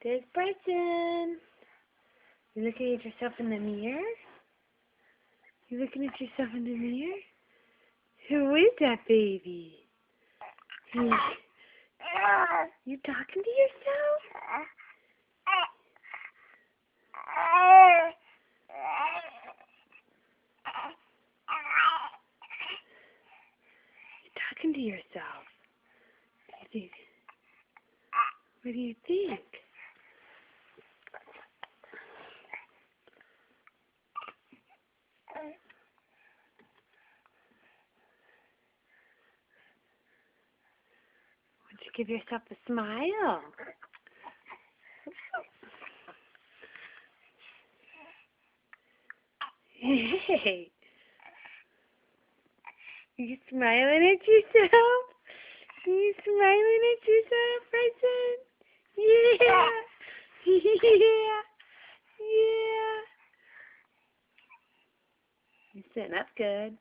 There's Bryson. You looking at yourself in the mirror? You looking at yourself in the mirror? Who is that baby? You talking to yourself? You're talking to yourself. What do you think? Why don't you give yourself a smile? Hey, you smiling at yourself? You smiling at yourself, Bryson? Yeah, yeah, yeah. You're sitting up good.